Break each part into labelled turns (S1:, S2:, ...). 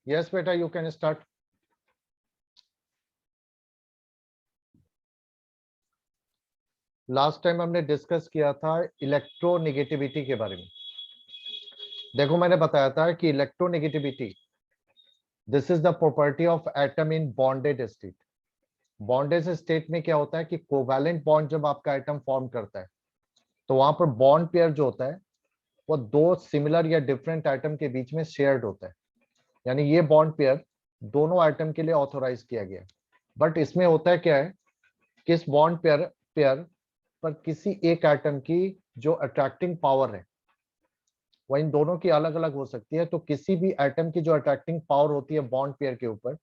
S1: Yes बेटा, you can start. Last time हमने discuss किया था इलेक्ट्रोनेगेटिविटी के बारे में। देखो मैंने बताया था कि electronegativity, this is the property of atom in bonded state. Bonded state में क्या होता है कि कोवैलेंट बॉन्ड जब आपका एटम फॉर्म करता है तो वहां पर बॉन्ड पेयर जो होता है वो दो सिमिलर या डिफरेंट एटम के बीच में शेयर्ड होता है। यानी ये बॉन्ड पेयर दोनों एटम के लिए ऑथोराइज किया गया है। बट इसमें होता है क्या है कि इस बॉन्ड पेयर पेयर पर किसी एक एटम की जो अट्रैक्टिंग पावर है वो इन दोनों की अलग अलग हो सकती है। तो किसी भी एटम की जो अट्रैक्टिंग पावर होती है बॉन्ड पेयर के ऊपर,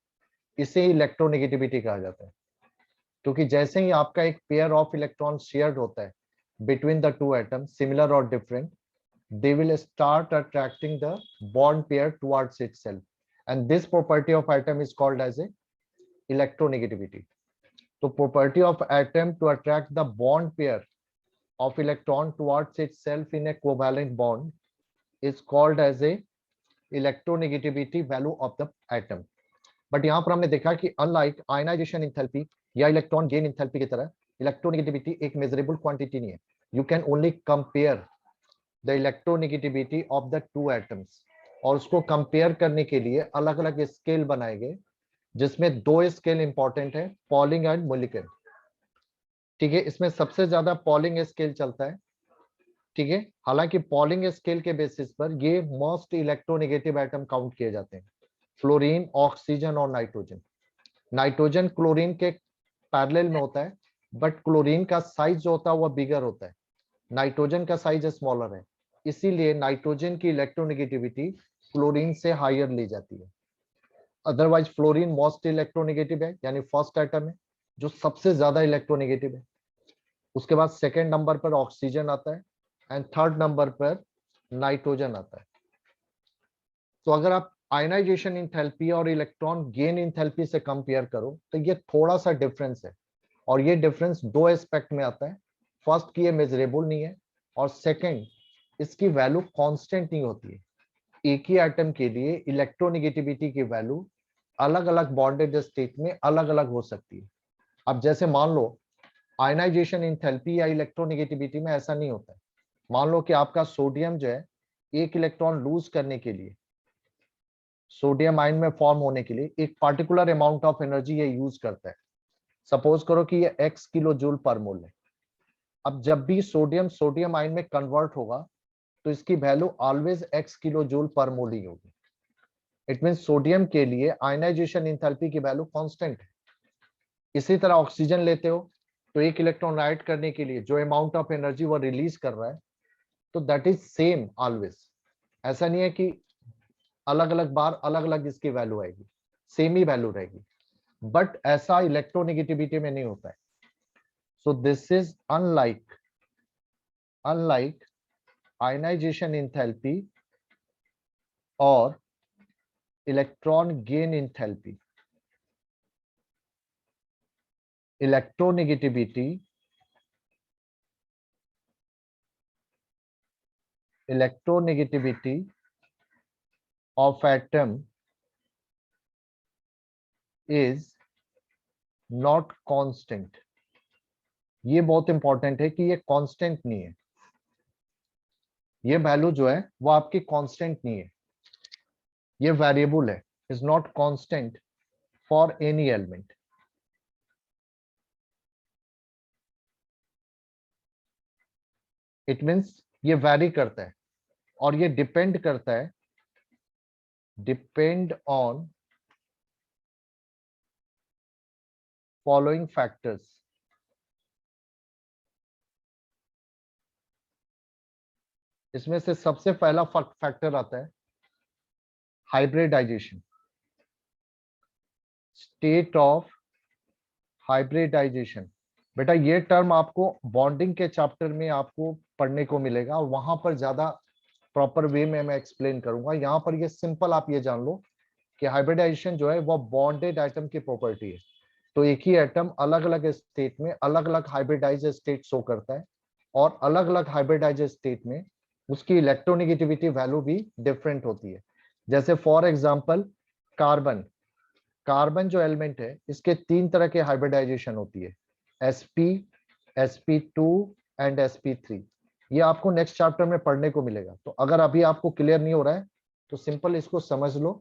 S1: इसे इलेक्ट्रोनेगेटिविटी कहा जाता है। क्योंकि जैसे ही आपका एक पेयर ऑफ इलेक्ट्रॉन शेयर्ड होता है between the two atom similar और different, they will start attracting the bond pair towards itself, and this property of atom is called as a electronegativity. So property of atom to attract the bond pair of electron towards itself in a covalent bond is called as a electronegativity value of the atom. But यहाँ पर हमने देखा कि unlike ionization enthalpy या electron gain enthalpy की तरह electronegativity एक measurable quantity नहीं है। You can only compare the electronegativity of the two atoms, और उसको कंपेयर करने के लिए अलग अलग स्केल बनाए गए जिसमें दो स्केल इंपॉर्टेंट है, पॉलिंग एंड मोलिकन। ठीक है, इसमें सबसे ज्यादा पॉलिंग स्केल चलता है। ठीक है, हालांकि पॉलिंग स्केल के बेसिस पर ये मोस्ट इलेक्ट्रोनेगेटिव एटम काउंट किए जाते हैं, फ्लोरीन, ऑक्सीजन और नाइट्रोजन। नाइट्रोजन क्लोरीन के पैरेलल में होता है, बट क्लोरीन का साइज जो होता है वह बिगर होता है, नाइट्रोजन का साइज स्मॉलर है। इसीलिए नाइट्रोजन की इलेक्ट्रोनेगेटिविटी क्लोरीन से हायर ली जाती है। अदरवाइज फ्लोरीन मोस्ट इलेक्ट्रोनेगेटिव है, यानी फर्स्ट एटम है जो सबसे ज्यादा इलेक्ट्रोनेगेटिव है। उसके बाद सेकेंड नंबर पर ऑक्सीजन आता है एंड थर्ड नंबर पर नाइट्रोजन आता है। तो अगर आप आयनाइजेशन इंथैल्पी और इलेक्ट्रॉन गेन इंथैल्पी से कंपेयर करो तो ये थोड़ा सा डिफरेंस है, और ये डिफरेंस दो एस्पेक्ट में आता है। फर्स्ट की ये मेजरेबल नहीं है, और सेकंड इसकी वैल्यू कांस्टेंट नहीं होती है। एक ही एटम के लिए इलेक्ट्रोनेगेटिविटी की वैल्यू अलग अलग बॉन्डेड स्टेट में अलग अलग हो सकती है। अब जैसे मान लो आयनाइजेशन इंथैल्पी या इलेक्ट्रोनेगेटिविटी में ऐसा नहीं होता है। मान लो कि आपका सोडियम जो है एक इलेक्ट्रॉन लूज करने के लिए, सोडियम आयन में फॉर्म होने के लिए एक पार्टिकुलर अमाउंट ऑफ एनर्जी ये यूज करता है। सपोज करो कि ये x किलो जूल पर मोल है। अब जब भी सोडियम सोडियम आयन में कन्वर्ट होगा तो इसकी value always x kilo joule पर मोल ही होगी। इट मीन सोडियम के लिए आयनाइजेशन इंथैल्पी की वैल्यू कांस्टेंट है। इसी तरह ऑक्सीजन लेते हो तो एक इलेक्ट्रॉन राइट करने के लिए जो अमाउंट ऑफ एनर्जी वो रिलीज कर रहा है तो दैट इज सेम ऑलवेज। ऐसा नहीं है कि अलग अलग बार अलग अलग इसकी वैल्यू आएगी, सेम ही वैल्यू रहेगी। बट ऐसा इलेक्ट्रोनेगेटिविटी में नहीं होता है। So this is unlike ionization enthalpy और electron gain enthalpy. Electronegativity of atom is not constant। ये बहुत इंपॉर्टेंट है कि ये कांस्टेंट नहीं है। ये वैल्यू जो है वो आपकी कांस्टेंट नहीं है, ये वेरिएबल है। Is not constant for any element. It means ये वैरी करता है, और ये डिपेंड करता है, डिपेंड ऑन फॉलोइंग फैक्टर्स। इसमें से सबसे पहला फैक्टर आता है हाइब्रिडाइजेशन, स्टेट ऑफ हाइब्रिडाइजेशन। बेटा ये टर्म आपको बॉन्डिंग के चैप्टर में आपको पढ़ने को मिलेगा, और वहां पर ज्यादा प्रॉपर वे में मैं एक्सप्लेन करूंगा। यहाँ पर ये सिंपल आप ये जान लो कि हाइब्रिडाइजेशन जो है वो बॉन्डेड एटम की प्रॉपर्टी है। तो एक ही एटम अलग अलग स्टेट में अलग अलग हाइब्रिडाइज स्टेट शो करता है, और अलग अलग हाइब्रिडाइज स्टेट में उसकी इलेक्ट्रोनेगेटिविटी वैल्यू भी डिफरेंट होती है। जैसे फॉर एग्जाम्पल कार्बन, कार्बन जो एलिमेंट है इसके 3 तरह के हाइब्रिडाइजेशन होती है, sp, sp2 एंड sp3। ये आपको नेक्स्ट चैप्टर में पढ़ने को मिलेगा। तो अगर अभी आपको क्लियर नहीं हो रहा है तो सिंपल इसको समझ लो,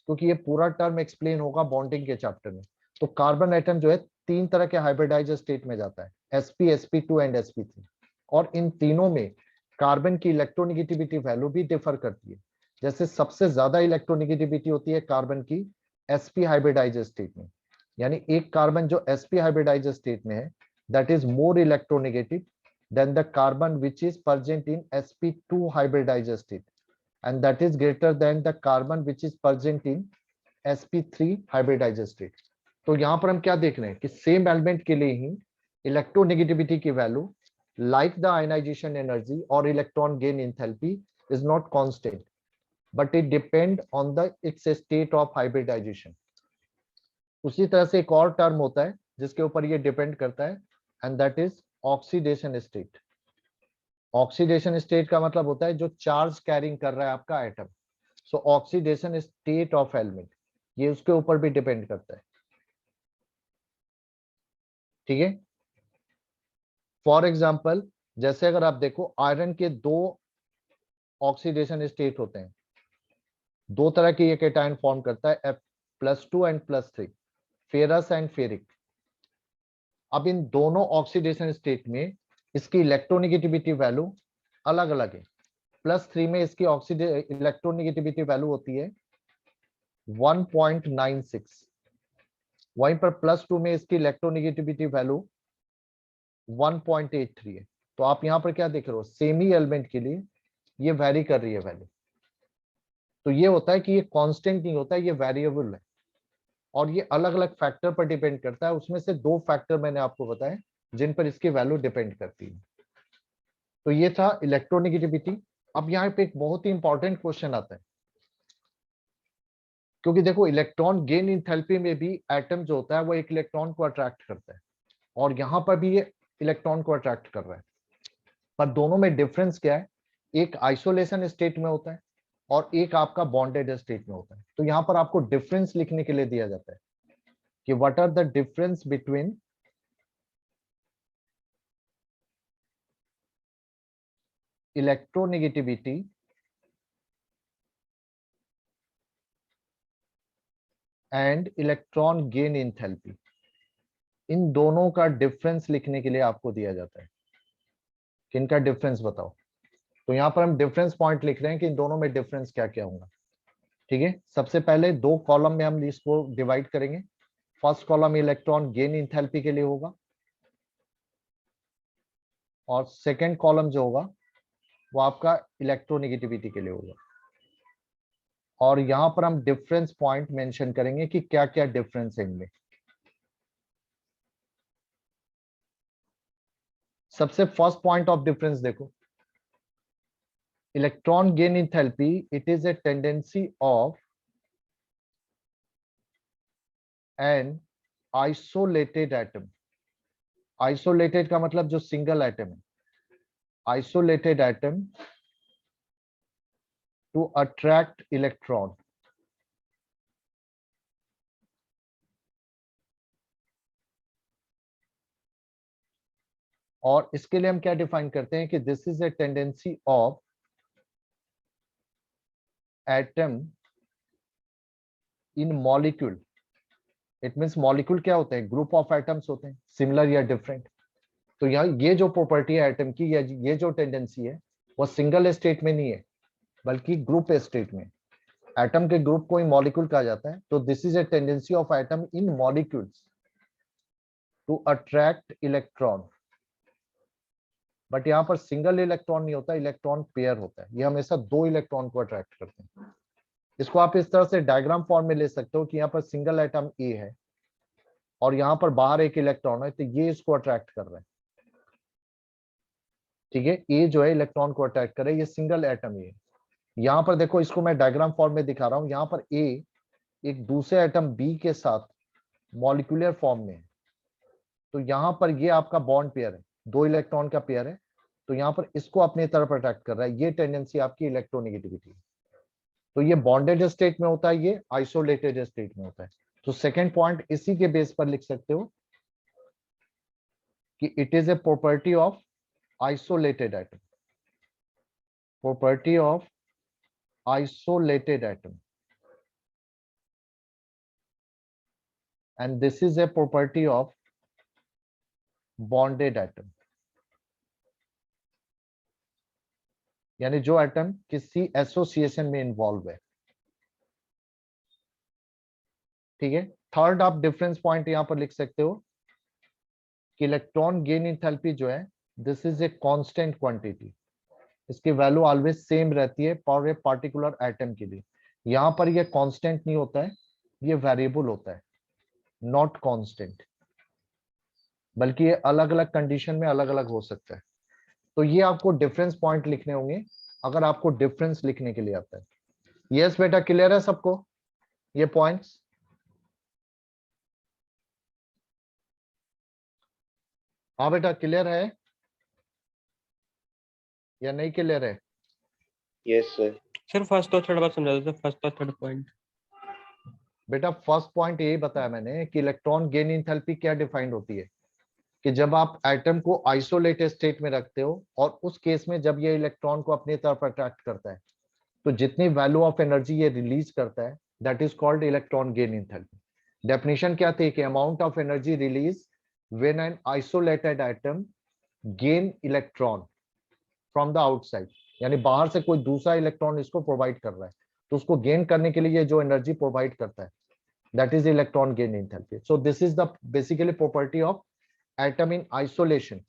S1: क्योंकि ये पूरा टर्म एक्सप्लेन होगा बॉन्डिंग के चैप्टर में। तो कार्बन एटम जो है 3 तरह के हाइब्रिडाइज्ड स्टेट में जाता है, sp, sp2 एंड sp3। और इन तीनों में कार्बन की इलेक्ट्रोनेगेटिविटी वैल्यू भी डिफर करती है। जैसे सबसे ज्यादा इलेक्ट्रोनेगेटिविटी होती है कार्बन की sp हाइब्रिडाइज्ड स्टेट में, यानी एक कार्बन जो sp हाइब्रिडाइज्ड स्टेट में है that is more electronegative than the carbon which is present in sp2 hybridized state, and that is greater than the carbon which is present in sp3 hybridized state। तो यहाँ पर हम क्या देख रहे हैं कि सेम एलिमेंट के लिए ही इलेक्ट्रोनेगेटिविटी की value like the ionization energy or electron gain enthalpy is not constant, but it depend on the its state of hybridization। उसी तरह से एक और टर्म होता है जिसके ऊपर ये डिपेंड करता है, and that is oxidation state। Oxidation state का मतलब होता है जो चार्ज कैरिंग कर रहा है आपका atom. So oxidation state of element ये उसके ऊपर भी डिपेंड करता है, ठीक है। फॉर एग्जांपल जैसे अगर आप देखो आयरन के 2 ऑक्सीडेशन स्टेट होते हैं, 2 तरह की ये केटायन फॉर्म करता है F+2 and +3, ferrous and ferric. अब इन दोनों ऑक्सीडेशन स्टेट में इसकी इलेक्ट्रोनेगेटिविटी वैल्यू अलग अलग है। +3 में इसकी इलेक्ट्रोनेगेटिविटी वैल्यू होती है 1.96, वहीं पर +2 में इसकी इलेक्ट्रोनेगेटिविटी वैल्यू 1.83 है। तो आप यहाँ पर क्या देख रहे हो, सेमी एलिमेंट के लिए ये वैरी कर रही है वैल्यू। तो ये होता है कि ये कांस्टेंट नहीं होता है, ये वेरिएबल है और ये अलग अलग फैक्टर पर डिपेंड करता है। उसमें से 2 फैक्टर मैंने आपको बताए जिन पर इसकी वैल्यू डिपेंड करती है। तो ये था इलेक्ट्रोनेगेटिविटी। अब यहाँ पे एक बहुत ही इंपॉर्टेंट क्वेश्चन आता है, क्योंकि देखो इलेक्ट्रॉन गेन इंथैल्पी में भी एटम जो होता है वो एक इलेक्ट्रॉन को अट्रैक्ट करता है, और यहाँ पर भी ये इलेक्ट्रॉन को अट्रैक्ट कर रहा है। पर दोनों में डिफरेंस क्या है, एक आइसोलेशन स्टेट में होता है और एक आपका बॉन्डेड स्टेट में होता है। तो यहाँ पर आपको डिफरेंस लिखने के लिए दिया जाता है कि what are the difference between electronegativity and electron gain enthalpy. इन दोनों का डिफरेंस लिखने के लिए आपको दिया जाता है कि इनका डिफरेंस बताओ। तो यहाँ पर हम डिफरेंस पॉइंट लिख रहे हैं कि इन दोनों में डिफरेंस क्या क्या होगा, ठीक है। सबसे पहले 2 कॉलम में हम इसको डिवाइड करेंगे। First column electron gain enthalpy के लिए होगा और सेकेंड कॉलम जो होगा वो आपका इलेक्ट्रोनेगेटिविटी के लिए होगा। और यहाँ पर हम डिफरेंस पॉइंट मेंशन करेंगे कि क्या क्या डिफरेंस है इनमें। सबसे फर्स्ट पॉइंट ऑफ डिफरेंस देखो, electron gain enthalpy it is a tendency of an isolated atom. Isolated का मतलब जो सिंगल एटम है, isolated atom to attract electron. और इसके लिए हम क्या डिफाइन करते हैं कि this is a tendency of atom in molecule. It means molecule क्या होते हैं, ग्रुप ऑफ एटम्स होते हैं, सिमिलर या डिफरेंट। तो यहाँ ये जो प्रॉपर्टी है एटम की, ये जो टेंडेंसी है वो सिंगल स्टेट में नहीं है बल्कि ग्रुप स्टेट में। एटम के ग्रुप को ही मॉलिक्यूल कहा जाता है। तो this is a tendency of atom in molecules to attract electron. But यहाँ पर सिंगल इलेक्ट्रॉन नहीं होता, इलेक्ट्रॉन पेयर होता है। ये हमेशा 2 इलेक्ट्रॉन को अट्रैक्ट करते हैं। इसको आप इस तरह से डायग्राम फॉर्म में ले सकते हो कि यहाँ पर सिंगल एटम ए है और यहाँ पर बाहर एक इलेक्ट्रॉन है, तो ये इसको अट्रैक्ट कर रहा है, ठीक है। ए जो है इलेक्ट्रॉन को अट्रैक्ट कर रहा है, ये सिंगल एटम ए है। यहाँ पर देखो, इसको मैं डायग्राम फॉर्म में दिखा रहा हूँ। यहाँ पर ए एक दूसरे एटम बी के साथ मॉलिक्यूलर फॉर्म में है। तो यहाँ पर ये आपका बॉन्ड पेयर है, 2 इलेक्ट्रॉन का पेयर है। तो यहाँ पर इसको अपनी तरफ अट्रैक्ट कर रहा है। ये टेंडेंसी आपकी इलेक्ट्रोनेगेटिविटी है। तो ये बॉन्डेड स्टेट में होता है, ये आइसोलेटेड स्टेट में होता है। तो सेकेंड पॉइंट इसी के बेस पर लिख सकते हो कि it is a property of isolated atom, property of isolated atom, and this is a property of bonded atom, यानी जो एटम किसी एसोसिएशन में इन्वॉल्व है। ठीक है, थर्ड आप डिफरेंस पॉइंट यहां पर लिख सकते हो कि इलेक्ट्रॉन गेन इंथैल्पी जो है, this is a constant quantity, इसकी वैल्यू ऑलवेज सेम रहती है फॉर ए पार्टिकुलर एटम के लिए। यहां पर ये कांस्टेंट नहीं होता है, ये वेरिएबल होता है, नॉट कांस्टेंट, बल्कि ये अलग अलग कंडीशन में अलग अलग हो सकता है। तो ये आपको डिफरेंस पॉइंट लिखने होंगे अगर आपको डिफरेंस लिखने के लिए आता है। यस बेटा, क्लियर है सबको ये पॉइंट्स? हाँ बेटा, क्लियर है या नहीं क्लियर है?
S2: Yes sir.
S3: सर फर्स्ट और थर्ड बात समझा दो, फर्स्ट और थर्ड पॉइंट।
S1: बेटा फर्स्ट पॉइंट यही बताया मैंने कि इलेक्ट्रॉन गेन इंथैल्पी क्या डिफाइंड होती है कि जब आप एटम को आइसोलेटेड स्टेट में रखते हो और उस केस में जब ये इलेक्ट्रॉन को अपनी तरफ अट्रैक्ट करता है तो जितनी वैल्यू ऑफ एनर्जी ये रिलीज करता है that is called electron gain enthalpy. Definition क्या थी कि amount of energy release when an isolated atom gain electron from the outside, यानी बाहर से कोई दूसरा इलेक्ट्रॉन इसको प्रोवाइड कर रहा है तो उसको गेन करने के लिए ये जो एनर्जी प्रोवाइड करता है that is electron gain enthalpy. So this is the basically property of atom in isolation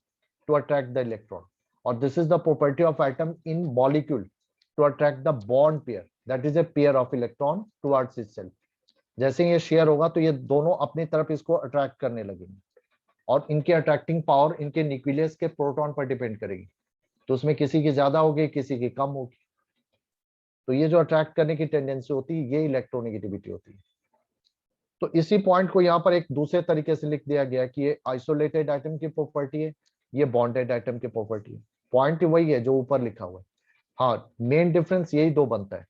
S1: to attract the electron, or this is the property of atom in molecule to attract the bond pair, that is a pair of electron towards itself। जैसे ये share होगा तो ये दोनों अपनी तरफ इसको attract करने लगेंगे और इनके अट्रैक्टिंग पावर इनके न्यूक्लियस के प्रोटॉन पर डिपेंड करेगी, तो उसमें किसी की ज्यादा होगी किसी की कम होगी। तो ये जो अट्रैक्ट करने की टेंडेंसी होती है ये इलेक्ट्रोनेगेटिविटी होती है। तो इसी पॉइंट को यहाँ पर एक दूसरे तरीके से लिख दिया गया कि ये आइसोलेटेड एटम की प्रॉपर्टी है, ये बॉन्डेड एटम की प्रॉपर्टी है। पॉइंट वही है जो ऊपर लिखा हुआ है। हाँ, मेन डिफरेंस यही दो बनता है,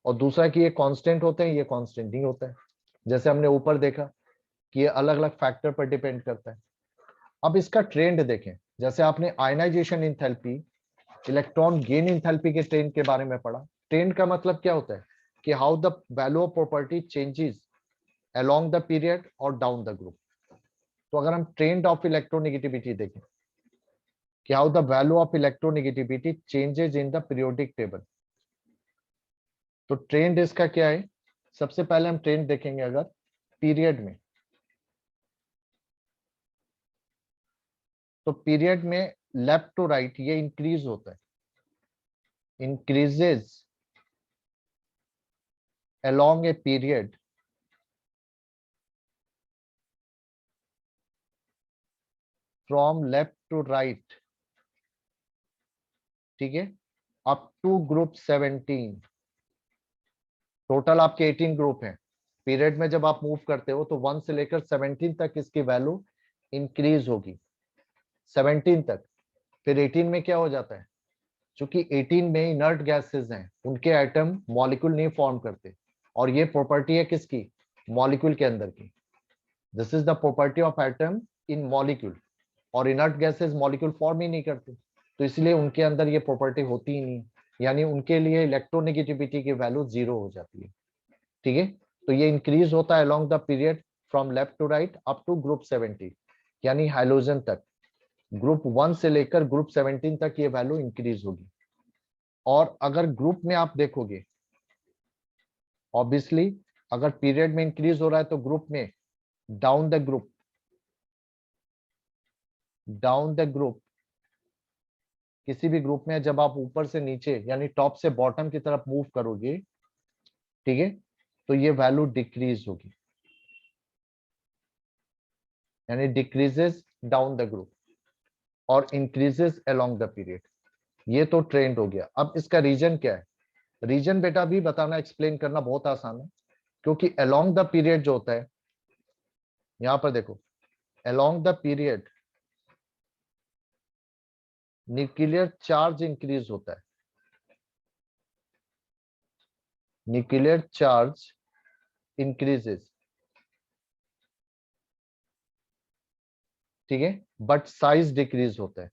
S1: और दूसरा कि ये कांस्टेंट होते हैं, ये कांस्टेंट नहीं होता है, जैसे हमने ऊपर देखा कि ये अलग अलग फैक्टर पर डिपेंड करता है। अब इसका ट्रेंड देखें, जैसे आपने ionization enthalpy, electron gain enthalpy के ट्रेंड के बारे में पढ़ा। ट्रेंड का मतलब क्या होता है कि how the value of property changes along the period or down the group। तो अगर हम ट्रेंड ऑफ इलेक्ट्रोनेगेटिविटी देखें कि how the value of electronegativity changes in the periodic table, तो ट्रेंड इसका क्या है? सबसे पहले हम ट्रेंड देखेंगे अगर पीरियड में, तो पीरियड में लेफ्ट टू राइट ये इंक्रीज होता है, increases along a period from left to right, ठीक है, अप टू ग्रुप 17। टोटल आपके 18 ग्रुप हैं। पीरियड में जब आप मूव करते हो तो 1 से लेकर 17 तक इसकी वैल्यू इंक्रीज होगी, 17 तक। फिर 18 में क्या हो जाता है, क्योंकि 18 में इनर्ट गैसेस हैं, उनके एटम मॉलिक्यूल नहीं फॉर्म करते, और ये प्रॉपर्टी है किसकी? मॉलिक्यूल के अंदर की। This is the property of atom in molecule, और इनर्ट गैसेस मॉलिक्यूल फॉर्म ही नहीं करते, तो इसलिए उनके अंदर ये प्रॉपर्टी होती ही नहीं, यानी उनके लिए इलेक्ट्रोनेगेटिविटी की वैल्यू 0 हो जाती है। ठीक है, तो ये इंक्रीज होता है along the period from left to right up to group 17, यानी हाइड्रोजन तक। ग्रुप 1 से लेकर ग्रुप 17 तक ये वैल्यू इंक्रीज होगी। और अगर ग्रुप में आप देखोगे, ऑब्वियसली अगर पीरियड में इंक्रीज हो रहा है तो ग्रुप में down the group, down the group, किसी भी ग्रुप में जब आप ऊपर से नीचे यानी टॉप से बॉटम की तरफ मूव करोगे, ठीक है, तो ये वैल्यू डिक्रीज होगी, यानी डिक्रीजेस डाउन द ग्रुप और इंक्रीजेस अलोंग द पीरियड। ये तो ट्रेंड हो गया। अब इसका रीजन क्या है? रीजन बेटा भी बताना, एक्सप्लेन करना बहुत आसान है, क्योंकि अलोंग द पीरियड जो होता है, यहां पर देखो, along the period nuclear charge increase होता है, न्यूक्लियर चार्ज इंक्रीजेस, ठीक है, बट साइज डिक्रीज होता है,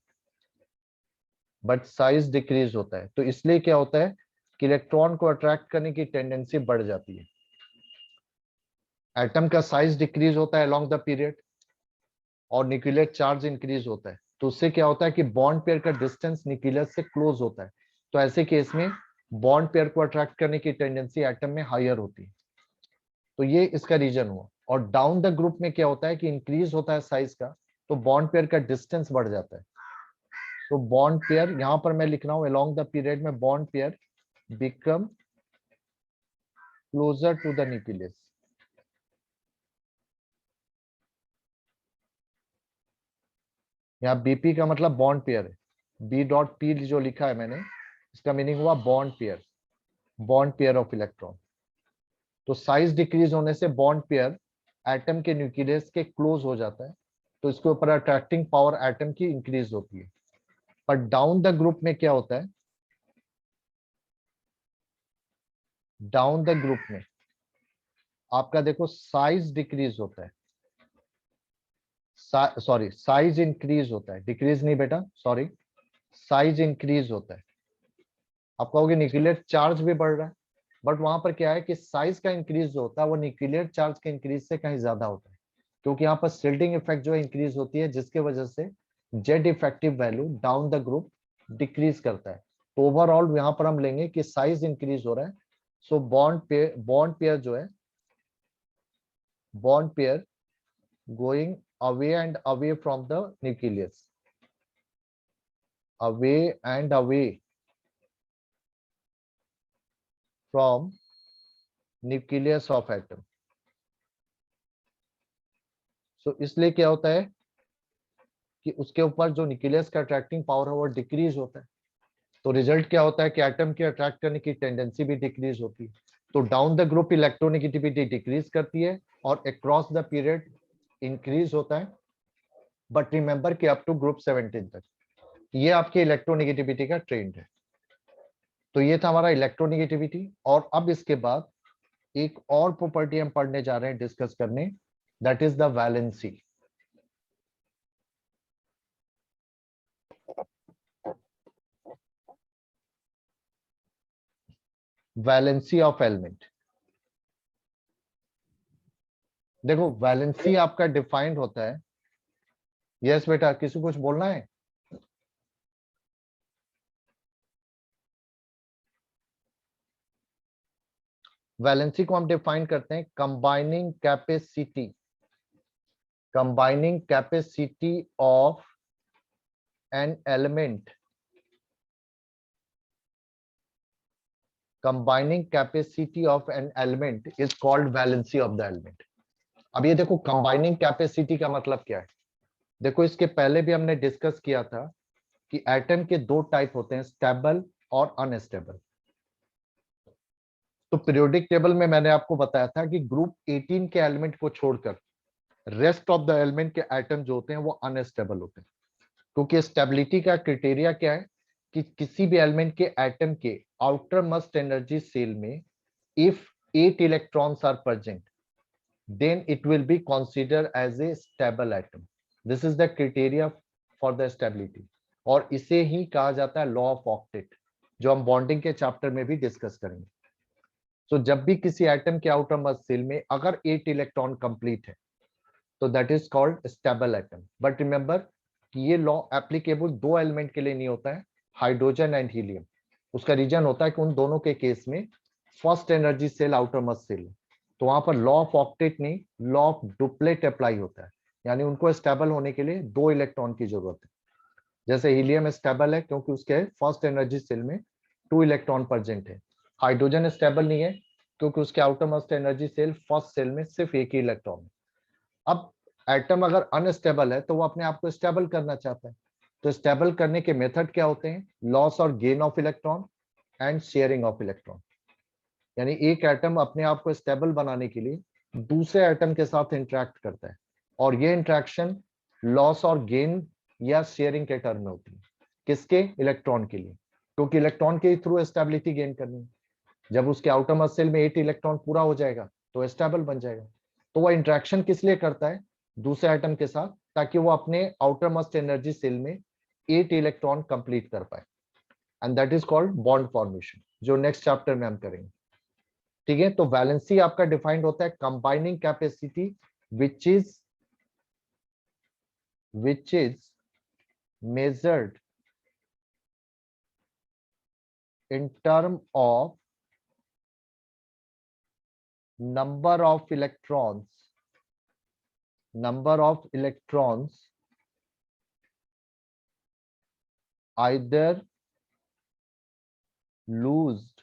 S1: बट साइज डिक्रीज होता है। तो इसलिए क्या होता है कि इलेक्ट्रॉन को अट्रैक्ट करने की टेंडेंसी बढ़ जाती है। एटम का साइज डिक्रीज होता है अलोंग द पीरियड और न्यूक्लियर चार्ज इंक्रीज होता है। तो उससे क्या होता है कि बॉन्ड पेयर का डिस्टेंस न्यूक्लियस से क्लोज होता है। तो ऐसे केस में बॉन्ड पेयर को अट्रैक्ट करने की टेंडेंसी एटम में हायर होती है। तो ये इसका रीजन हुआ। और डाउन द ग्रुप में क्या होता है कि इंक्रीज होता है साइज का, तो बॉन्ड पेयर का डिस्टेंस बढ़ जाता है। तो बॉन्ड पेयर यहां पर मैं लिख रहा हूं अलोंग द पीरियड में bond pair become closer to the nucleus. यहाँ बीपी का मतलब बॉन्ड पेयर है, बी डॉट पी जो लिखा है मैंने, इसका मीनिंग हुआ bond pair, bond pair of electron. तो साइज डिक्रीज होने से बॉन्ड पेयर एटम के न्यूक्लियस के क्लोज हो जाता है, तो इसके ऊपर अट्रैक्टिंग पावर एटम की इंक्रीज होती है। पर डाउन द ग्रुप में क्या होता है, डाउन द ग्रुप में आपका देखो साइज डिक्रीज होता है, सॉरी साइज इंक्रीज होता है, डिक्रीज नहीं बेटा, सॉरी, साइज इंक्रीज होता है। आप कहोगे न्यूक्लियर चार्ज भी बढ़ रहा है, बट वहां पर क्या है कि साइज का इंक्रीज जो होता है वो न्यूक्लियर चार्ज के इंक्रीज से कहीं ज्यादा होता है, क्योंकि यहाँ पर शिल्डिंग इफेक्ट जो है इंक्रीज होती है, जिसके वजह से Z effective value down the group decrease करता है। तो ओवरऑल यहाँ पर हम लेंगे कि साइज इंक्रीज हो रहा है, सो बॉन्ड पेयर जो है, bond pair going away and away from the nucleus, away and away from nucleus of atom. So इसलिए क्या होता है कि उसके ऊपर जो न्यूक्लियस का अट्रैक्टिंग पावर है वो डिक्रीज होता है। तो रिजल्ट क्या होता है कि एटम की अट्रैक्ट करने की टेंडेंसी भी डिक्रीज होती है। तो down the group electronegativity decrease करती है और अक्रॉस द पीरियड इंक्रीज होता है। बट रिमेंबर कि अप टू ग्रुप 17 तक ये आपके इलेक्ट्रोनेगेटिविटी का ट्रेंड है। तो ये था हमारा इलेक्ट्रोनेगेटिविटी। और अब इसके बाद एक और प्रॉपर्टी हम पढ़ने जा रहे हैं, डिस्कस करने, that is the valency. Valency of element. देखो वैलेंसी आपका डिफाइंड होता है, यस बेटा किसी को कुछ बोलना है? वैलेंसी को हम डिफाइन करते हैं combining capacity, combining capacity of an element, combining capacity of an element is called valency of the element. अब ये देखो कंबाइनिंग कैपेसिटी का मतलब क्या है। देखो इसके पहले भी हमने डिस्कस किया था कि एटम के दो टाइप होते हैं, स्टेबल और अनस्टेबल। तो पीरियोडिक टेबल में मैंने आपको बताया था कि ग्रुप 18 के एलिमेंट को छोड़कर रेस्ट ऑफ द एलिमेंट के एटम जो होते हैं वो अनस्टेबल होते हैं। क्योंकि स्टेबिलिटी का क्राइटेरिया क्या है कि किसी भी एलिमेंट के एटम के आउटर मोस्ट एनर्जी सेल में if 8 electrons are present then it will be considered as a stable atom. This is the criteria for the stability और इसे ही कहा जाता है लॉ ऑफ ऑक्टेट, जो हम बॉन्डिंग के चैप्टर में भी डिस्कस करेंगे। तो जब भी किसी एटम के आउटर मोस्ट शेल में अगर 8 इलेक्ट्रॉन कंप्लीट है तो that is called stable atom. But remember कि ये लॉ एप्लीकेबल दो एलिमेंट के लिए नहीं होता है, हाइड्रोजन एंड हीलियम। उसका रीजन होता है कि उन दोनों के केस में first energy shell outermost shell है, तो वहां पर लॉ ऑफ ऑक्टेट नहीं, लॉ ऑफ डुप्लेट अप्लाई होता है, यानी उनको स्टेबल होने के लिए 2 इलेक्ट्रॉन की जरूरत है। जैसे हीलियम स्टेबल है क्योंकि उसके फर्स्ट एनर्जी सेल में 2 इलेक्ट्रॉन प्रेजेंट है। हाइड्रोजन स्टेबल नहीं है क्योंकि उसके outermost energy shell first shell में सिर्फ एक ही इलेक्ट्रॉन है। अब एटम अगर अनस्टेबल है तो वो अपने आप को स्टेबल करना चाहता है। तो स्टेबल करने के मेथड क्या होते हैं? लॉस और gain of electron and sharing of electron. यानी एक एटम अपने आप को स्टेबल बनाने के लिए दूसरे एटम के साथ इंटरेक्ट करता है और ये इंटरेक्शन लॉस और गेन या शेयरिंग के टर्म में होती है। किसके? इलेक्ट्रॉन के लिए, क्योंकि इलेक्ट्रॉन के थ्रू स्टेबिलिटी गेन करनी है। जब उसके आउटरमोस्ट शेल में 8 इलेक्ट्रॉन पूरा हो जाएगा तो स्टेबल बन जाएगा। तो वो इंटरेक्शन किस लिए करता है दूसरे एटम के साथ, ताकि वो अपने आउटरमोस्ट एनर्जी शेल में 8 इलेक्ट्रॉन कंप्लीट कर पाए, and that is called bond formation, जो नेक्स्ट चैप्टर में हम करेंगे। ठीक है, तो वैलेंसी आपका डिफाइंड होता है combining capacity which is measured in term of number of electrons either loosed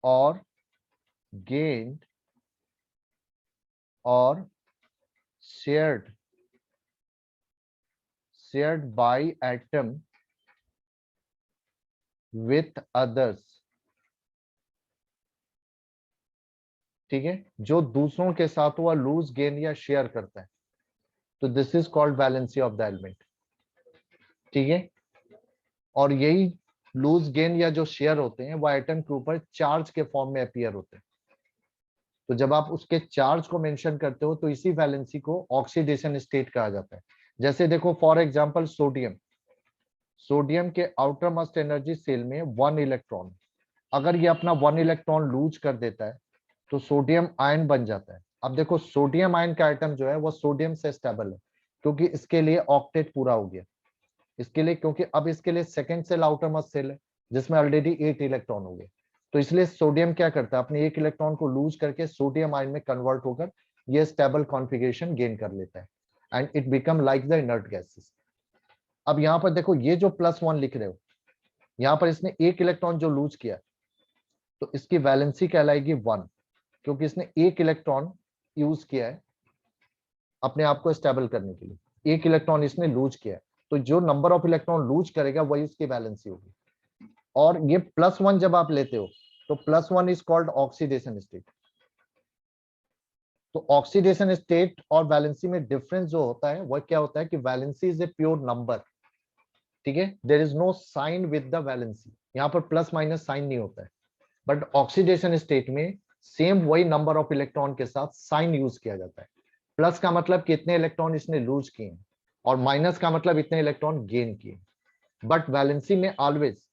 S1: or gained or shared by atom with others। ठीक है, जो दूसरों के साथ हुआ लूज गेन या शेयर करता है, तो this is called valency of the element. ठीक है, और यही लूज गेन या जो शेयर होते हैं वो एटम के ऊपर चार्ज के फॉर्म में अपीयर होते हैं। तो जब आप उसके चार्ज को मेंशन करते हो तो इसी वैलेंसी को ऑक्सीडेशन स्टेट कहा जाता है। जैसे देखो फॉर एग्जांपल सोडियम के आउटर मोस्ट एनर्जी सेल में 1 इलेक्ट्रॉन, अगर ये अपना 1 इलेक्ट्रॉन लूज कर देता है तो सोडियम आयन बन जाता है। अब देखो सोडियम आयन का आइटम जो है वो सोडियम से स्टेबल है, क्योंकि इसके लिए ऑक्टेट पूरा हो गया। इसके लिए क्योंकि अब इसके लिए second shell outermost shell है जिसमें ऑलरेडी 8 इलेक्ट्रॉन हो गए, तो इसलिए सोडियम क्या करता है अपने 1 इलेक्ट्रॉन को लूज करके सोडियम आयन में कन्वर्ट होकर ये स्टेबल कॉन्फ़िगरेशन गेन कर लेता है and it become like the inert gases. अब यहाँ पर देखो ये जो +1 लिख रहे हो, यहाँ पर इसने 1 इलेक्ट्रॉन जो लूज किया तो इसकी वैलेंसी कहलाएगी 1, क्योंकि इसने 1 इलेक्ट्रॉन यूज किया है अपने आप को स्टेबल करने के लिए। 1 इलेक्ट्रॉन इसने लूज किया है, तो जो नंबर ऑफ इलेक्ट्रॉन लूज करेगा वही उसकी वैलेंसी होगी। और ये +1 जब आप लेते हो तो +1 इज कॉल्ड ऑक्सीडेशन स्टेट। तो ऑक्सीडेशन स्टेट और वैलेंसी में डिफरेंस जो होता है वह क्या होता है कि valency is a pure number. ठीक है, there is no sign with the valency, यहाँ पर प्लस माइनस साइन नहीं होता है। बट ऑक्सीडेशन स्टेट में सेम वही नंबर ऑफ इलेक्ट्रॉन के साथ साइन यूज किया जाता है। प्लस का मतलब कितने इलेक्ट्रॉन इसने लूज किए और माइनस का मतलब इतने इलेक्ट्रॉन गेन किए। बट वैलेंसी में always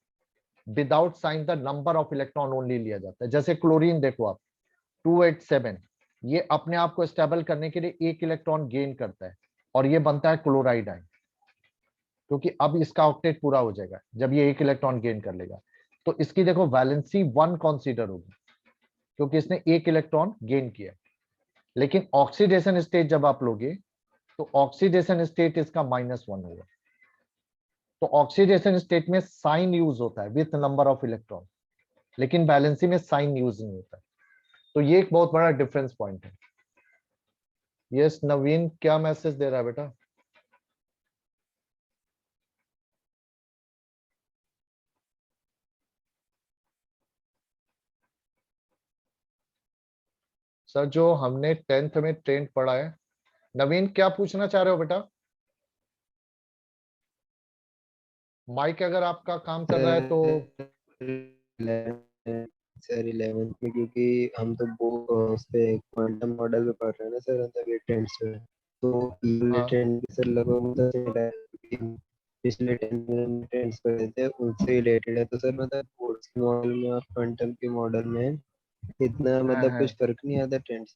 S1: without sign the number of electron only लिया जाता है। जैसे क्लोरीन देखो आप 287, ये अपने आप को स्टेबल करने के लिए 1 इलेक्ट्रॉन गेन करता है और ये बनता है क्लोराइड आयन, क्योंकि अब इसका ऑक्टेट पूरा हो जाएगा जब ये 1 इलेक्ट्रॉन गेन कर लेगा। तो इसकी देखो वैलेंसी 1 कंसीडर होगी क्योंकि इसने 1 इलेक्ट्रॉन गेन किया। लेकिन ऑक्सीडेशन स्टेट जब आप लोगे तो ऑक्सीडेशन स्टेट इसका -1 होगा। तो ऑक्सीडेशन स्टेट में साइन यूज होता है विथ नंबर ऑफ इलेक्ट्रॉन, लेकिन वैलेंसी में साइन यूज नहीं होता। तो ये एक बहुत बड़ा डिफरेंस पॉइंट है। यस नवीन, क्या मैसेज दे रहा है बेटा? सर जो हमने 10th में ट्रेंड पढ़ा है, नवीन क्या पूछना चाह रहे हो बेटा? माइक अगर आपका काम कर रहा है तो
S4: सर 11th में, क्योंकि हम तो वो उस पे क्वांटम मॉडल पे पढ़ रहे हैं ना सर, मतलब ये ट्रेंड्स पे, तो ये
S1: हाँ।
S4: ट्रेंड सर लगभग मतलब similar है, क्योंकि पिछले 10 में ट्रेंड्स पढ़े थे उनसे रिलेटेड है। तो सर मतलब बोर्ड्स के मॉडल में और क्वांटम के मॉडल में इतना मतलब
S1: है।
S4: कुछ फर्क नहीं आता ट्रेंड्स?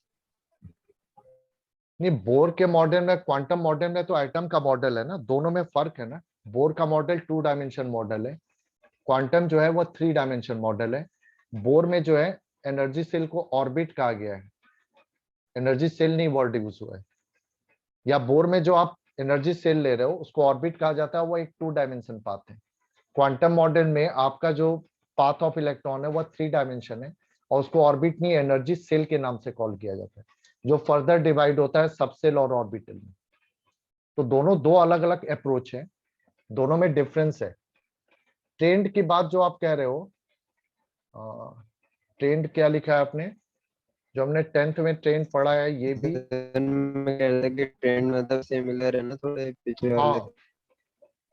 S1: नहीं, बोर के मॉडल में क्वांटम मॉडल में तो एटम का मॉडल है ना, दोनों में फर्क है ना। बोर का मॉडल 2 डायमेंशन मॉडल है, क्वांटम जो है वो 3 डायमेंशन मॉडल है। बोर में जो है एनर्जी सेल को ऑर्बिट कहा गया है, एनर्जी सेल नहीं वर्ड यूज हुआ है। या बोर में जो आप एनर्जी सेल ले रहे हो उसको ऑर्बिट कहा जाता है, वो एक 2 डायमेंशन पाथ है। क्वांटम मॉडल में आपका जो पाथ ऑफ इलेक्ट्रॉन है वो 3 डायमेंशन है और उसको ऑर्बिट नहीं एनर्जी सेल के नाम से कॉल किया जाता है, जो फर्दर डिवाइड होता है सबसेल और ऑर्बिटल में। तो दोनों दो अलग अलग अप्रोच है, दोनों में डिफरेंस है। ट्रेंड की बात जो आप कह रहे हो, ट्रेंड क्या लिखा है आपने? जो हमने 10th में ट्रेंड पढ़ा है ये भी।
S4: मैं कह रहा था कि ट्रेंड मतलब सिमिलर है ना थोड़े पिछले वाले
S1: हाँ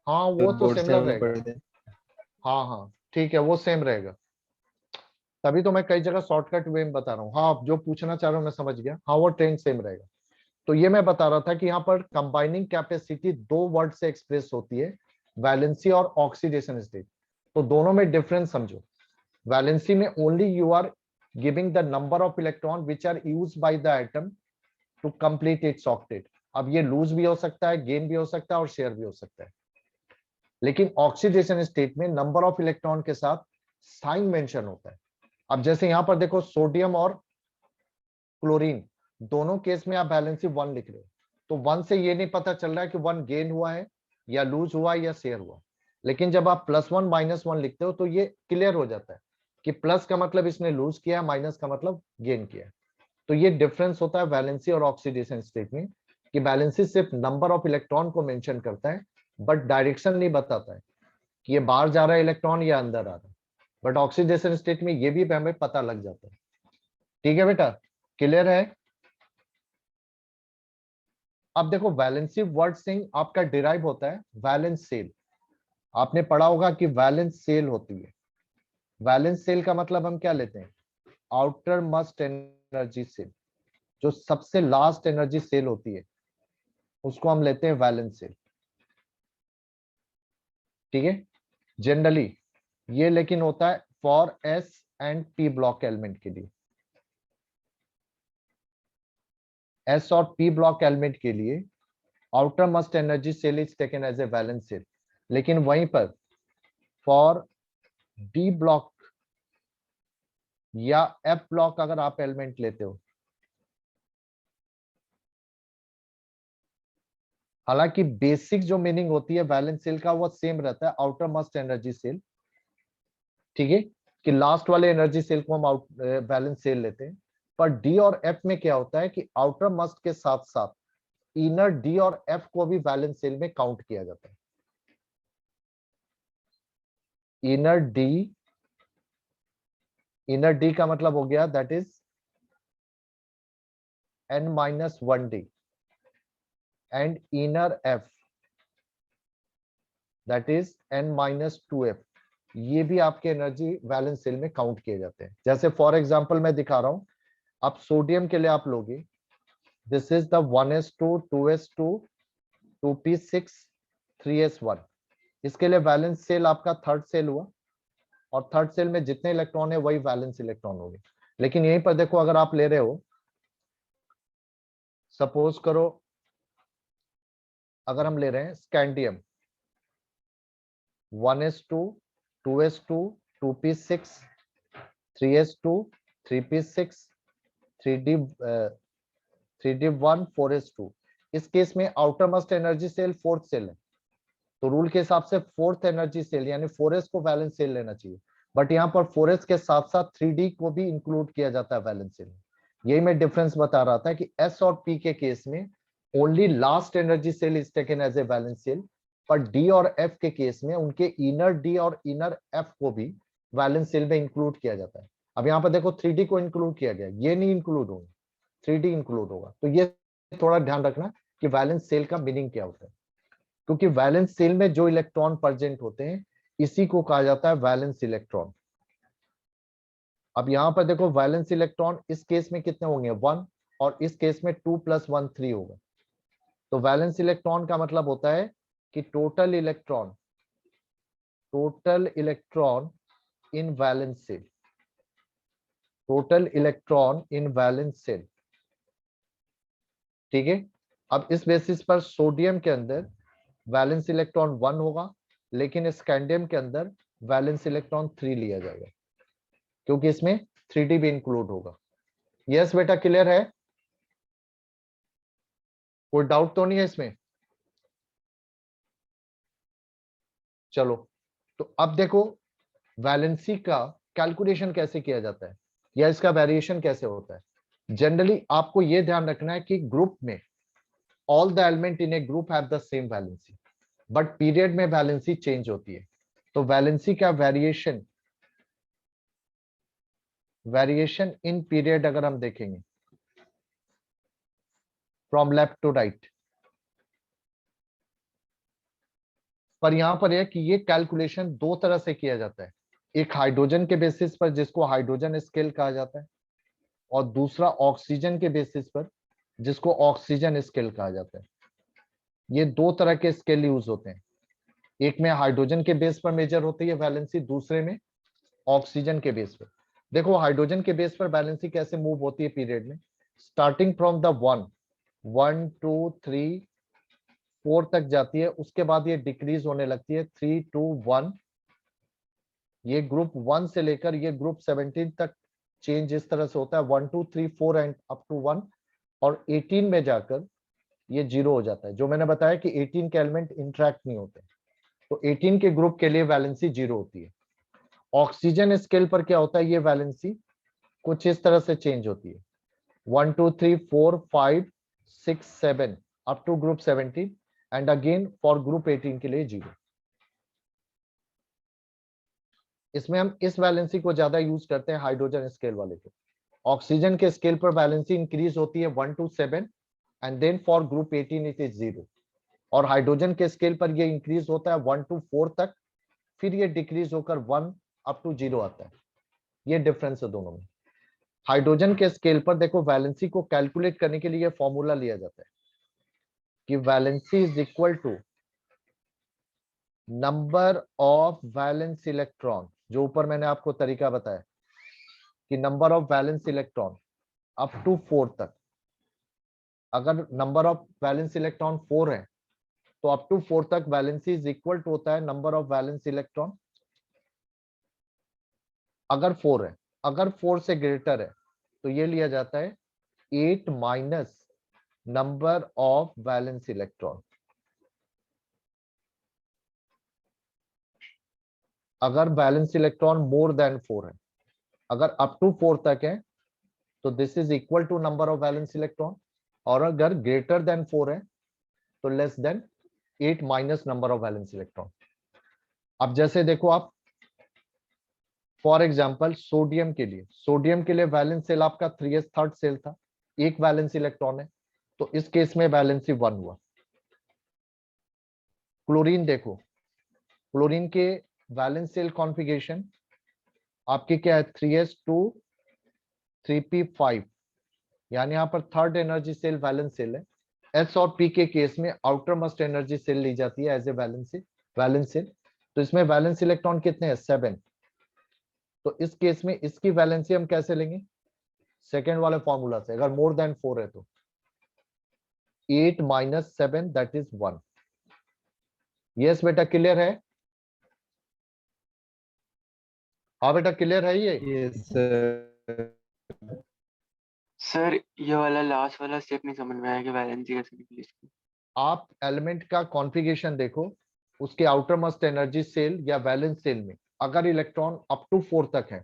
S1: हाँ,
S4: जो
S1: वो तो
S4: बोर्ड से
S1: सिमिलर
S4: हमने
S1: रहेगा।
S4: पढ़े थे।
S1: हाँ हाँ ठीक है, वो सेम रहेगा। तभी तो मैं कई जगह शॉर्टकट वे में बता रहा हूँ। हाँ, आप जो पूछना चाह रहे हो मैं समझ गया। हाँ, वो ट्रेंड सेम रहेगा। तो ये मैं बता रहा था कि यहाँ पर कंबाइनिंग कैपेसिटी दो वर्ड से एक्सप्रेस होती है, वैलेंसी और ऑक्सीडेशन स्टेट। तो दोनों में डिफरेंस समझो। वैलेंसी में only you are giving the number of electron which are use by the atom to complete its octet. अब ये लूज भी हो सकता है, गेन भी हो सकता है और शेयर भी हो सकता है। लेकिन ऑक्सीडेशन स्टेट में नंबर ऑफ इलेक्ट्रॉन के साथ साइन मेंशन होता है। अब जैसे यहां पर देखो, सोडियम और क्लोरीन दोनों केस में आप वैलेंसी 1 लिख रहे हो, तो 1 से ये नहीं पता चल रहा है कि 1 गेन हुआ है या लूज हुआ है या शेयर हुआ। लेकिन जब आप +1 -1 लिखते हो तो ये क्लियर हो जाता है कि प्लस का मतलब इसने लूज किया, माइनस का मतलब गेन किया। तो ये डिफरेंस होता है वैलेंसी और ऑक्सीडेशन स्टेट में, कि वैलेंसी सिर्फ नंबर ऑफ इलेक्ट्रॉन को मेंशन करता है, बट डायरेक्शन नहीं बताता है कि ये बाहर जा रहा है इलेक्ट्रॉन या अंदर आ रहा है। बट ऑक्सीडेशन स्टेट में ये भी हमें पता लग जाता है। ठीक है बेटा, क्लियर है? अब देखो, वैलेंसी वर्ड से आपका डिराइव होता है वैलेंस सेल। आपने पढ़ा होगा कि वैलेंस सेल होती है। वैलेंस सेल का मतलब हम क्या लेते हैं? Outermost energy shell. जो सबसे लास्ट एनर्जी सेल होती है उसको हम लेते हैं वैलेंस सेल। ठीक है, जनरली ये लेकिन होता है for s and p block element के लिए। एस और पी ब्लॉक एलिमेंट के लिए outermost energy shell is taken as a valence shell. लेकिन वहीं पर फॉर डी ब्लॉक या एफ ब्लॉक अगर आप एलिमेंट लेते हो, हालांकि बेसिक जो मीनिंग होती है वैलेंस सेल का वो सेम रहता है, आउटर मोस्ट एनर्जी सेल। ठीक है, कि लास्ट वाले एनर्जी सेल को हम वैलेंस सेल लेते हैं। पर डी और एफ में क्या होता है कि आउटर मोस्ट के साथ साथ इनर डी और एफ को भी वैलेंस सेल में काउंट किया जाता है। इनर डी का मतलब हो गया that is n-1d and inner F that is n-2f। ये भी आपके एनर्जी वैलेंस सेल में काउंट किए जाते हैं। जैसे फॉर एग्जांपल मैं दिखा रहा हूं, आप सोडियम के लिए आप लोगे, this is the 1s2 2s2 2p6 3s1। इसके लिए वैलेंस सेल आपका थर्ड सेल हुआ, और थर्ड सेल में जितने इलेक्ट्रॉन है वही वैलेंस इलेक्ट्रॉन होंगे। लेकिन यहीं पर देखो, अगर आप ले रहे हो, सपोज करो अगर हम ले रहे हैं scandium 1s2 2s2 2p6 3s2 3p6 3d 3d1 4s2। इस केस में outermost energy shell fourth shell है, तो रूल के हिसाब से फोर्थ एनर्जी सेल यानी 4s को वैलेंस सेल लेना चाहिए। बट यहाँ पर 4s के साथ साथ 3d को भी इंक्लूड किया जाता है वैलेंस सेल में। यही मैं डिफरेंस बता रहा था कि s और p के केस में only last energy shell is taken as a valence shell, पर d और f के केस में उनके इनर d और इनर f को भी वैलेंस सेल में इंक्लूड किया जाता है। अब यहाँ पर देखो 3d को इंक्लूड किया गया, ये नहीं इंक्लूड होगा, 3d इंक्लूड होगा। तो ये थोड़ा ध्यान रखना कि वैलेंस सेल का मीनिंग क्या होता है, क्योंकि वैलेंस सेल में जो इलेक्ट्रॉन प्रेजेंट होते हैं इसी को कहा जाता है वैलेंस इलेक्ट्रॉन। अब यहां पर देखो, वैलेंस इलेक्ट्रॉन इस केस में कितने होंगे? 1, और इस केस में 2 + 1 3 होगा। तो वैलेंस इलेक्ट्रॉन का मतलब होता है कि total electron in valence shell, total electron in valence shell. ठीक है, अब इस बेसिस पर सोडियम के अंदर वैलेंस इलेक्ट्रॉन 1 होगा, लेकिन स्कैंडियम के अंदर वैलेंस इलेक्ट्रॉन 3 लिया जाएगा, क्योंकि इसमें 3d भी इंक्लूड होगा। यस बेटा, क्लियर है? कोई डाउट तो नहीं है इसमें? चलो, तो अब देखो वैलेंसी का कैलकुलेशन कैसे किया जाता है या इसका वेरिएशन कैसे होता है। जनरली आपको यह ध्यान रखना है कि ग्रुप में all the element in A group have the same valency, but period में वैलेंसी चेंज होती है। तो वैलेंसी का वेरिएशन इन पीरियड अगर हम देखेंगे फ्रॉम लेफ्ट टू राइट, पर यहां पर यह कि ये कैलकुलेशन दो तरह से किया जाता है। एक हाइड्रोजन के बेसिस पर जिसको हाइड्रोजन स्केल कहा जाता है, और दूसरा ऑक्सीजन के बेसिस पर जिसको ऑक्सीजन स्केल कहा जाता है। ये दो तरह के स्केल यूज होते हैं, एक में हाइड्रोजन के बेस पर मेजर होती है वैलेंसी, दूसरे में ऑक्सीजन के बेस पर। देखो हाइड्रोजन के बेस पर वैलेंसी कैसे मूव होती है पीरियड में, स्टार्टिंग फ्रॉम द 1 2 3 4 तक जाती है, उसके बाद ये डिक्रीज होने लगती है 3 2 1। ये ग्रुप 1 से लेकर ये ग्रुप 17 तक चेंज इस तरह से होता है, 1 2 3 4 एंड अप टू 1, और 18 में जाकर ये 0 हो जाता है। जो मैंने बताया कि 18 के एलिमेंट इंटरेक्ट नहीं होते, तो 18 के ग्रुप के लिए वैलेंसी 0 होती है। ऑक्सीजन स्केल पर क्या होता है, ये वैलेंसी कुछ इस तरह से चेंज होती है, 1 2 3 4 5 6 7 up to group 17, and again for group 18 के लिए 0। इसमें हम इस वैलेंसी को ज्यादा यूज करते हैं हाइड्रोजन स्केल वाले को। ऑक्सीजन के स्केल पर वैलेंसी इंक्रीज होती है 1 to 7 and then for group 18 it is 0, और हाइड्रोजन के स्केल पर ये इंक्रीज होता है 1 to 4 तक, फिर ये डिक्रीज होकर 1 अप टू 0 आता है। ये डिफरेंस है दोनों में। हाइड्रोजन के स्केल पर देखो वैलेंसी को कैलकुलेट करने के लिए फॉर्मूला लिया जाता है कि valency is equal to number of valence electron, जो ऊपर मैंने आपको तरीका बताया कि number of valence electron up to 4 तक, अगर नंबर ऑफ वैलेंस इलेक्ट्रॉन 4 है तो अप टू 4 तक वैलेंसी इज इक्वल टू होता है नंबर ऑफ वैलेंस इलेक्ट्रॉन, अगर 4 है। अगर 4 से ग्रेटर है तो ये लिया जाता है 8 minus number of valence electron. अगर वैलेंस इलेक्ट्रॉन मोर देन 4 है, अगर अप टू 4 तक है तो this is equal to number of valence electron, और अगर ग्रेटर देन 4 है तो less than 8 minus number of valence electron. अब जैसे देखो आप, फॉर एग्जांपल सोडियम के लिए वैलेंस सेल आपका 3s थर्ड सेल था, एक वैलेंस इलेक्ट्रॉन है, तो इस केस में वैलेंसी 1 हुआ। क्लोरीन देखो, क्लोरीन के वैलेंस सेल कॉन्फ़िगरेशन आपके क्या है, 3s2 3p5, यानी यहाँ पर third energy shell valence shell है। एस और पी के केस में आउटर मोस्ट एनर्जी सेल ली जाती है एज ए वैलेंस सेल। तो इसमें वैलेंस इलेक्ट्रॉन कितने हैं, 7। तो इस केस में इसकी वैलेंसी हम कैसे लेंगे, सेकेंड वाले फॉर्मूला से, अगर मोर देन 4 है तो 8 माइनस 7 दैट इज 1। यस बेटा क्लियर है, हाँ बेटा क्लियर है ये।
S4: Yes sir.
S5: सर ये वाला लास्ट वाला स्टेप नहीं समझ में आया कि वैलेंसी कैसे निकली इसकी।
S1: आप एलिमेंट का कॉन्फ़िगरेशन देखो, उसके आउटर मोस्ट एनर्जी सेल या वैलेंस सेल में अगर इलेक्ट्रॉन अप टू 4 तक है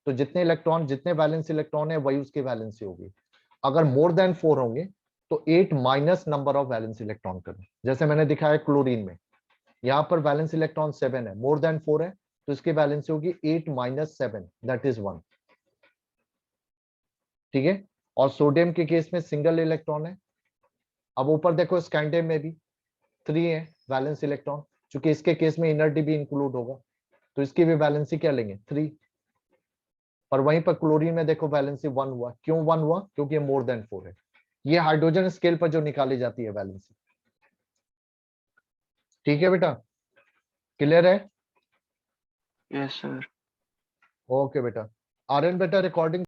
S1: तो जितने इलेक्ट्रॉन, जितने वैलेंस इलेक्ट्रॉन है वही उसकी वैलेंसी होगी। अगर मोर देन 4 होंगे तो 8 minus number of valence electron करें, जैसे मैंने दिखाया क्लोरीन में, यहाँ पर वैलेंस इलेक्ट्रॉन 7 है, मोर देन 4 है तो इसकी वैलेंसी होगी 8 माइनस 7 दैट इज 1। ठीक है, और सोडियम के केस में सिंगल इलेक्ट्रॉन है। अब ऊपर देखो स्कैंडियम में भी 3 है वैलेंस इलेक्ट्रॉन, चूंकि इसके केस में इनर्टी भी इंक्लूड होगा तो इसकी भी वैलेंसी क्या लेंगे, 3। पर वहीं पर क्लोरीन में देखो वैलेंसी 1 हुआ, क्यों 1 हुआ, क्योंकि मोर देन 4 है। ये हाइड्रोजन स्केल पर जो निकाली जाती है वैलेंसी। ठीक है बेटा, क्लियर है।
S5: Yes sir.
S1: ओके बेटा, आर्यन बेटा रिकॉर्डिंग